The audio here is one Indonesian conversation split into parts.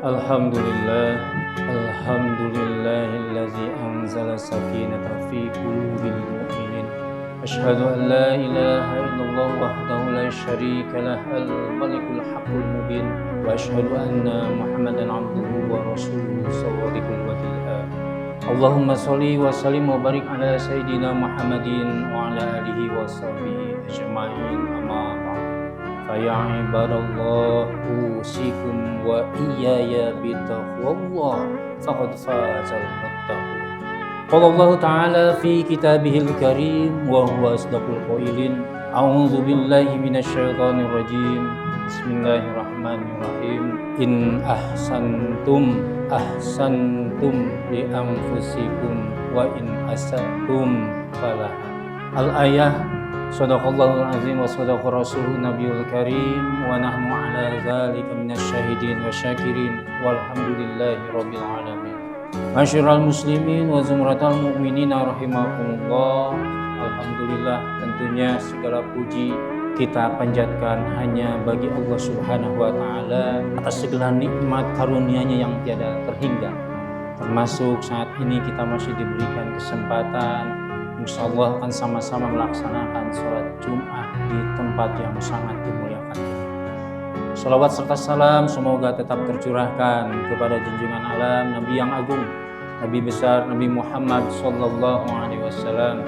Alhamdulillah, alhamdulillahillazi anzala sakinata fi qulubil mu'minin. Asyhadu an la ilaha illallah wahdahu la syarika lah al-malikul haqqul mubin. Wa asyhadu anna Muhammadan abduhu wa rasuluhu shadiqul wa'd. Allahumma sholli wa sallim wa barik ala sayyidina Muhammadin wa ala alihi wa sahbihi ajma'in, amma ba'd. Faya ibadallah, usikum wa iyaya bitaqwallah, faqad fazal muttaqun. Qala Allah Ta'ala fi kitabihil karim wa huwa asdaqul qailin. A'udzu billahi minasyaitonir rajim. Bismillahirrahmanirrahim. In ahsantum li anfusikum wa in asatum falaha. Al-ayah. Shadaqallahul azim wa shadaqa rasuluhu nabiyul karim wa nahnu ala dzalika minasyahidin wa syakirin walhamdulillahi rabbil alamin. Masyiral muslimin wa zumratal mu'minina rahimakumullah. Alhamdulillah, tentunya segala puji kita panjatkan hanya bagi Allah Subhanahu wa taala atas segala nikmat karunia-Nya yang tiada terhingga. Termasuk saat ini kita masih diberikan kesempatan, insyaallah akan sama-sama melaksanakan sholat Jumat di tempat yang sangat dimuliakan ini. Shalawat serta salam semoga tetap tercurahkan kepada junjungan alam Nabi yang agung, Nabi besar Nabi Muhammad sallallahu alaihi wasallam,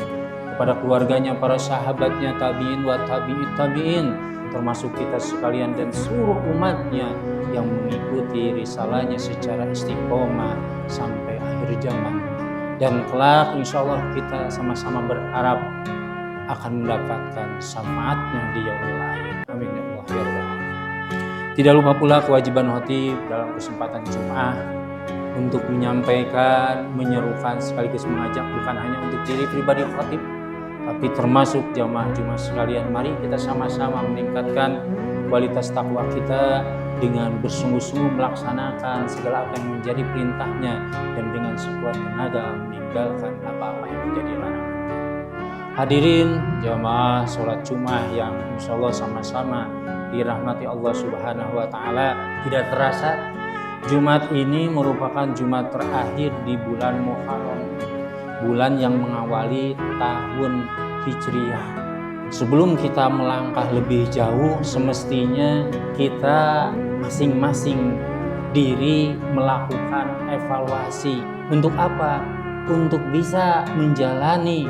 kepada keluarganya, para sahabatnya, tabi'in wa tabi'in, termasuk kita sekalian dan seluruh umatnya yang mengikuti risalahnya secara istiqomah sampai akhir zaman. Dan kelak insyaallah kita sama-sama berharap akan mendapatkan syafaatnya di yaumil akhir. Amin ya Allah ya Rabbal alamin. Tidak lupa pula kewajiban khatib dalam kesempatan Jumat untuk menyampaikan, menyerukan sekaligus mengajak bukan hanya untuk diri pribadi khatib, tapi termasuk jamaah Jumat sekalian. Mari kita sama-sama meningkatkan kualitas takwa kita dengan bersungguh-sungguh melaksanakan segala apa yang menjadi perintahnya dan dengan sekuat tenaga meninggalkan apa-apa yang menjadi larangan. Hadirin jamaah sholat Jumat yang insyaallah sama-sama dirahmati Allah Subhanahu wa taala, tidak terasa Jumat ini merupakan Jumat terakhir di bulan Muharram, bulan yang mengawali tahun Hijriah. Sebelum kita melangkah lebih jauh, semestinya kita masing-masing diri melakukan evaluasi. Untuk apa? Untuk bisa menjalani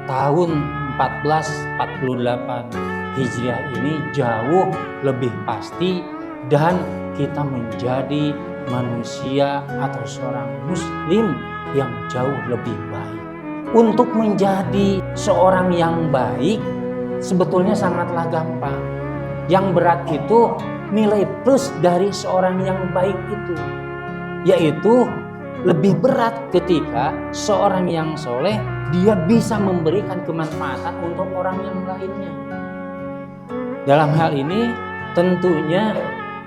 tahun 1448 Hijriah ini jauh lebih pasti dan kita menjadi manusia atau seorang muslim yang jauh lebih baik. Untuk menjadi seorang yang baik sebetulnya sangatlah gampang. Yang berat itu nilai plus dari seorang yang baik itu, yaitu lebih berat ketika seorang yang soleh dia bisa memberikan kemanfaatan untuk orang yang lainnya. Dalam hal ini tentunya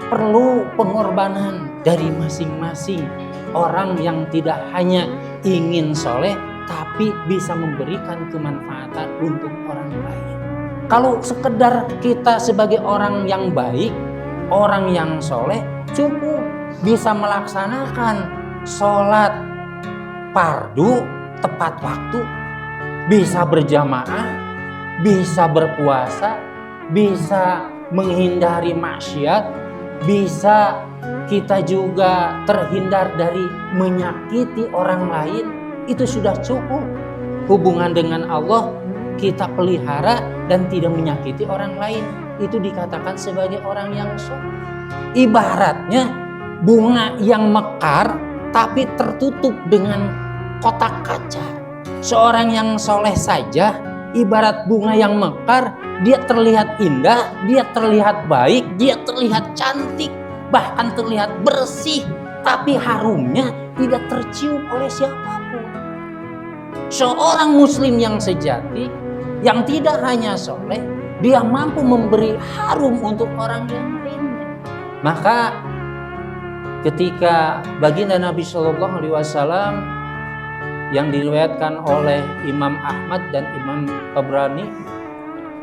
perlu pengorbanan dari masing-masing orang yang tidak hanya ingin soleh tapi bisa memberikan kemanfaatan untuk orang lain. Kalau sekedar kita sebagai orang yang baik, orang yang soleh, cukup bisa melaksanakan sholat fardu tepat waktu, bisa berjamaah, bisa berpuasa, bisa menghindari maksiat, bisa kita juga terhindar dari menyakiti orang lain. Itu sudah cukup. Hubungan dengan Allah kita pelihara dan tidak menyakiti orang lain, itu dikatakan sebagai orang yang soleh. Ibaratnya bunga yang mekar tapi tertutup dengan kotak kaca. Seorang yang soleh saja ibarat bunga yang mekar, dia terlihat indah, dia terlihat baik, dia terlihat cantik, bahkan terlihat bersih, tapi harumnya tidak tercium oleh siapapun. Seorang muslim yang sejati, yang tidak hanya soleh, dia mampu memberi harum untuk orang yang lainnya. Maka ketika baginda Nabi Shallallahu Alaihi Wasallam yang diriwayatkan oleh Imam Ahmad dan Imam Tabrani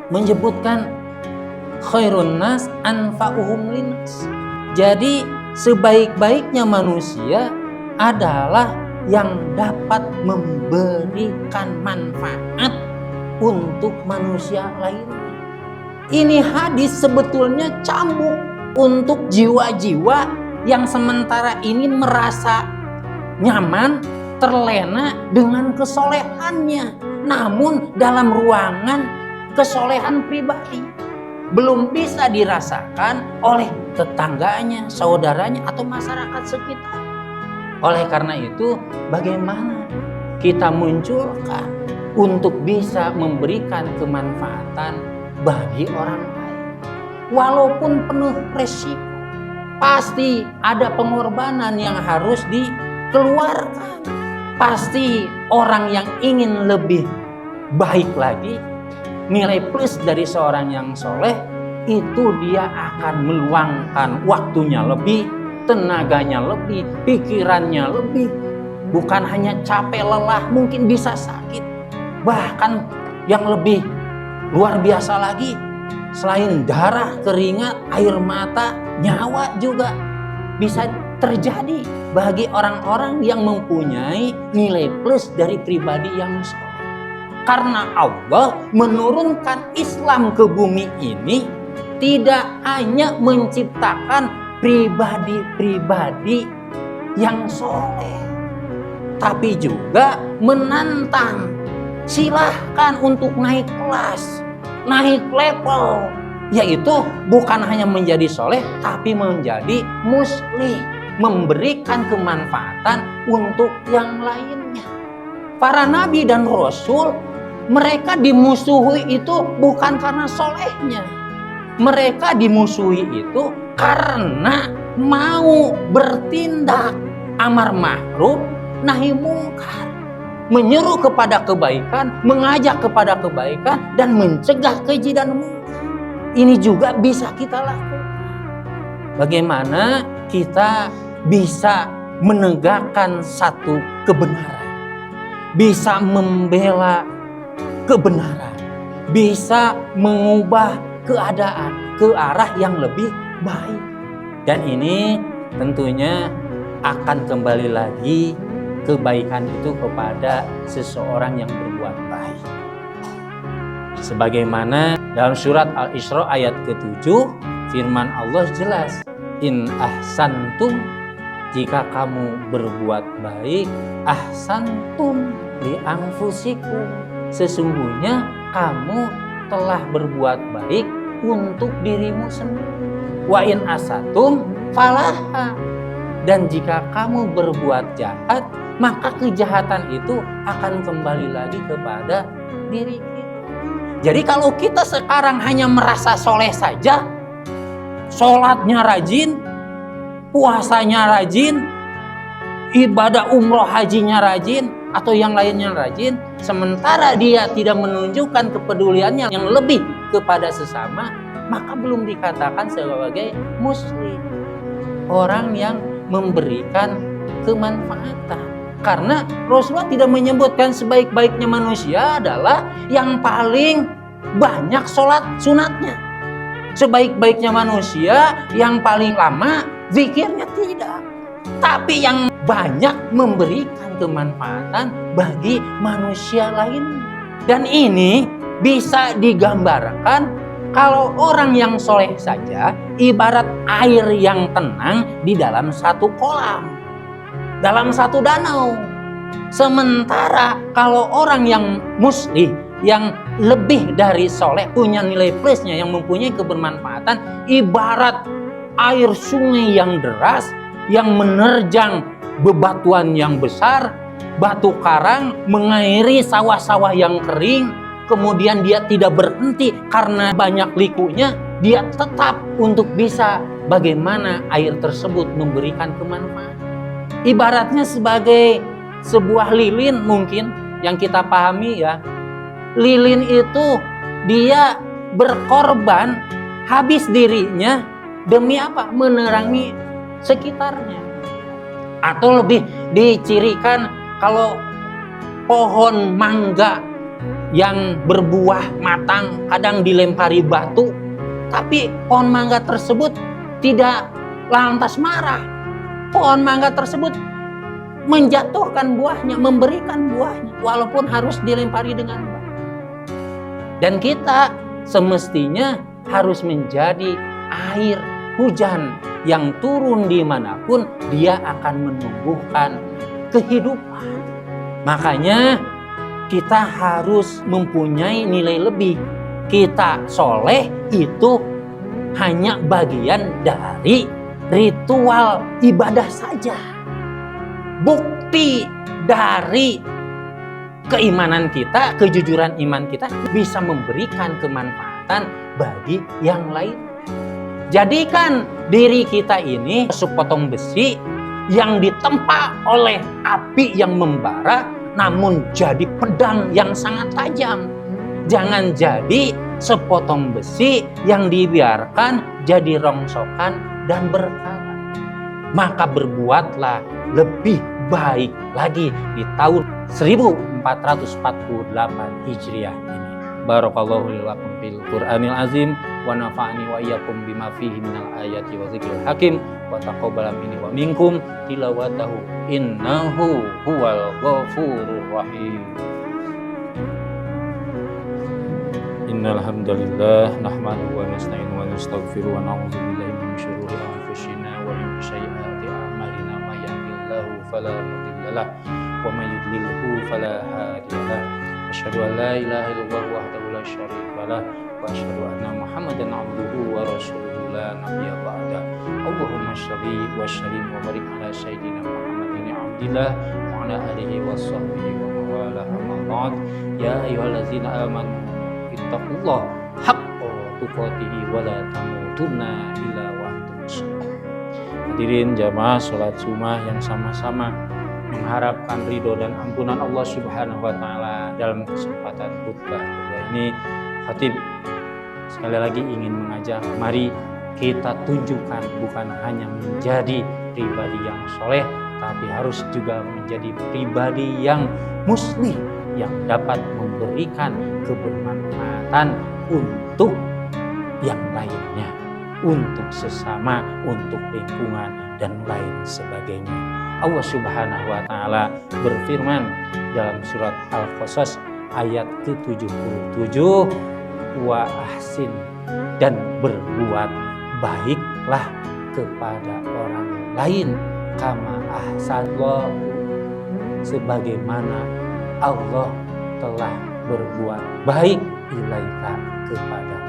menyebutkan khairun nas anfa'uhum linnas. Jadi sebaik-baiknya manusia adalah yang dapat memberikan manfaat untuk manusia lainnya. Ini hadis sebetulnya cambuk untuk jiwa-jiwa yang sementara ini merasa nyaman, terlena dengan kesolehannya, namun dalam ruangan kesolehan pribadi belum bisa dirasakan oleh tetangganya, saudaranya, atau masyarakat sekitar. Oleh karena itu, bagaimana kita munculkan untuk bisa memberikan kemanfaatan bagi orang lain, walaupun penuh resiko. Pasti ada pengorbanan yang harus dikeluarkan. Pasti orang yang ingin lebih baik lagi, nilai plus dari seorang yang soleh, itu dia akan meluangkan waktunya lebih, tenaganya lebih, pikirannya lebih. Bukan hanya capek, lelah, mungkin bisa sakit. Bahkan yang lebih luar biasa lagi, selain darah, keringat, air mata, nyawa juga bisa terjadi bagi orang-orang yang mempunyai nilai plus dari pribadi yang soleh. Karena Allah menurunkan Islam ke bumi ini tidak hanya menciptakan pribadi-pribadi yang soleh, tapi juga menantang. Silahkan untuk naik kelas, naik level, yaitu bukan hanya menjadi soleh, tapi menjadi muslim, memberikan kemanfaatan untuk yang lainnya. Para nabi dan rasul, mereka dimusuhi itu bukan karena solehnya. Mereka dimusuhi itu karena mau bertindak amar ma'ruf nahi mungkar, menyeru kepada kebaikan, mengajak kepada kebaikan, dan mencegah keji dan mungkar. Ini juga bisa kita lakukan. Bagaimana kita bisa menegakkan satu kebenaran, bisa membela kebenaran, bisa mengubah keadaan ke arah yang lebih baik. Dan ini tentunya akan kembali lagi kebaikan itu kepada seseorang yang berbuat baik. Sebagaimana dalam surat Al-Isra ayat ke-7, firman Allah jelas, in ahsantum, jika kamu berbuat baik, ahsantum li anfusikum, sesungguhnya kamu telah berbuat baik untuk dirimu sendiri. Wa in asatum falaha, dan jika kamu berbuat jahat, maka kejahatan itu akan kembali lagi kepada diri kita. Jadi kalau kita sekarang hanya merasa soleh saja, sholatnya rajin, puasanya rajin, ibadah umroh hajinya rajin, atau yang lainnya rajin, sementara dia tidak menunjukkan kepeduliannya yang lebih kepada sesama, maka belum dikatakan sebagai muslim, orang yang memberikan kemanfaatan. Karena Rasulullah tidak menyebutkan sebaik-baiknya manusia adalah yang paling banyak sholat sunatnya. Sebaik-baiknya manusia yang paling lama zikirnya, tidak. Tapi yang banyak memberikan kemanfaatan bagi manusia lain. Dan ini bisa digambarkan kalau orang yang soleh saja ibarat air yang tenang di dalam satu kolam, dalam satu danau. Sementara kalau orang yang muslim, yang lebih dari soleh, punya nilai plusnya, yang mempunyai kebermanfaatan, ibarat air sungai yang deras, yang menerjang bebatuan yang besar, batu karang, mengairi sawah-sawah yang kering, kemudian dia tidak berhenti karena banyak likunya, dia tetap untuk bisa bagaimana air tersebut memberikan kemanfaatan. Ibaratnya sebagai sebuah lilin mungkin yang kita pahami ya. Lilin itu dia berkorban habis dirinya demi apa? Menerangi sekitarnya. Atau lebih dicirikan kalau pohon mangga yang berbuah matang kadang dilempari batu, tapi pohon mangga tersebut tidak lantas marah. Pohon mangga tersebut menjatuhkan buahnya, memberikan buahnya, walaupun harus dilempari dengan batu. Dan kita semestinya harus menjadi air hujan yang turun dimanapun, dia akan menumbuhkan kehidupan. Makanya kita harus mempunyai nilai lebih. Kita soleh itu hanya bagian dari ritual ibadah saja. Bukti dari keimanan kita, kejujuran iman kita bisa memberikan kemanfaatan bagi yang lain. Jadikan diri kita ini sepotong besi yang ditempa oleh api yang membara, namun jadi pedang yang sangat tajam. Jangan jadi sepotong besi yang dibiarkan jadi rongsokan dan berkarat. Maka berbuatlah lebih baik lagi di tahun 1448 Hijriah ini. Barakallahu li lakum fil Qur'anil azim wa nafa'ani wa iyyakum bima fihi minal ayati wa dzikril hakim wa taqabbala minni wa minkum tilawatahu innahu huwal ghafurur rahim. Innal hamdalillah nahmaduhu wa nasta'inu wa nastaghfiruh wa na'udzu billahi min syururi anfusina wa min sayyiati a'malina may yahdihillahu fala mudilla lahu wa may yudlilhu fala hadiya lahu. Asyhadu an la ilaha illallah wahdahu la syarika lah wa asyhadu anna Muhammadan abduhu wa rasuluhu la nabiyya ba'da. Allahumma shalli wa sallim wa barik ala sayyidina Muhammadin abdillah wa ala alihi wa sahbihi wa mawala amma ba'd. Ya ayyuhallazina amanu ittaqullah haqqa tuqatih wa la tamutunna illa wa antum muslimun. Hadirin jamaah salat Jumat yang sama-sama mengharapkan ridho dan ampunan Allah Subhanahu wa taala dalam kesempatan khutbah ini, khatib sekali lagi ingin mengajak, mari kita tunjukkan bukan hanya menjadi pribadi yang soleh, tapi harus juga menjadi pribadi yang muslih, yang dapat memberikan kebermanfaatan untuk yang lainnya, untuk sesama, untuk lingkungan dan lain sebagainya. Allah Subhanahu wa taala berfirman dalam surat Al-Qasas ayat ke-77, wa ahsin, dan berbuat baiklah kepada orang lain kama ahsanallahu, sebagaimana Allah telah berbuat baik ilaika kepadamu.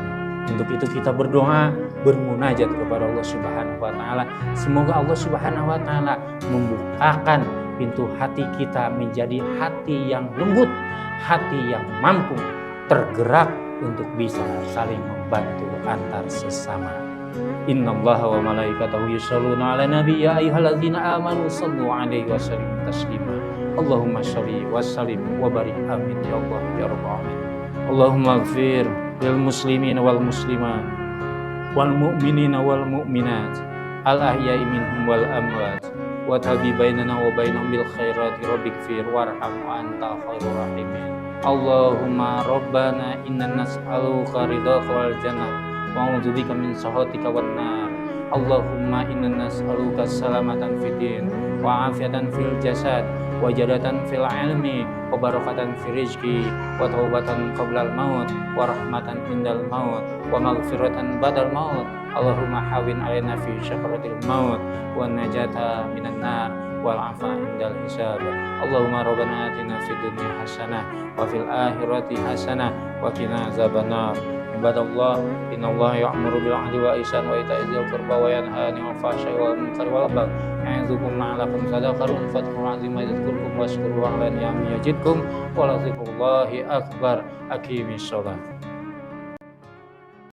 Untuk itu kita berdoa, bermunajat kepada Allah Subhanahu wa taala. Semoga Allah Subhanahu wa taala membukakan pintu hati kita menjadi hati yang lembut, hati yang mampu tergerak untuk bisa saling membantu antar sesama. Innallaha wa malaikatahu yusholluna 'alan nabi ya ayyuhalladzina amanu shallu 'alaihi wa sallimu taslima. Allahumma shalli wa sallim wa barik amin ya Allah ya rabbal alamin. Allahumma ighfir lil muslimin wal muslimat wal mu'minina wal mu'minat al ahya'i minhum wal amwat wa tabi bainana wa bainahum bil khairati rabbighfir warham wa anta khairur rahimin. Allahumma rabbana inna nas'aluka ridhaka wal jannah wa a'udzubika min sakhatika wan nar. Allahumma inna nas'aluka salamatan fid din wa afiatan fil jasad wa jadatan fil ilmi wa barakatan fil rizqi wa taubatan qablal maut wa rahmatan indal maut wa maghfiratan badal maut. Allahumma hawin alaina fi syakaratil maut wa najata minan nar wal afa indal hisab. Allahumma rabbana atina fid dunya hasanah wa fil akhirati hasanah wa qina azabannar. Ibadallah, innallaha ya'muru bil 'adli wa ihsan wa ita'i dzil qurba wa yanha 'anil fahsya'i wal munkari wal baghi ya'izukum la'allakum tadhakkarun. Fadhkurul 'azima yadhkurkum washkuruhu 'ala ni'amihi yazidkum wa la dzikrullahi akbar. Aqimis shalah.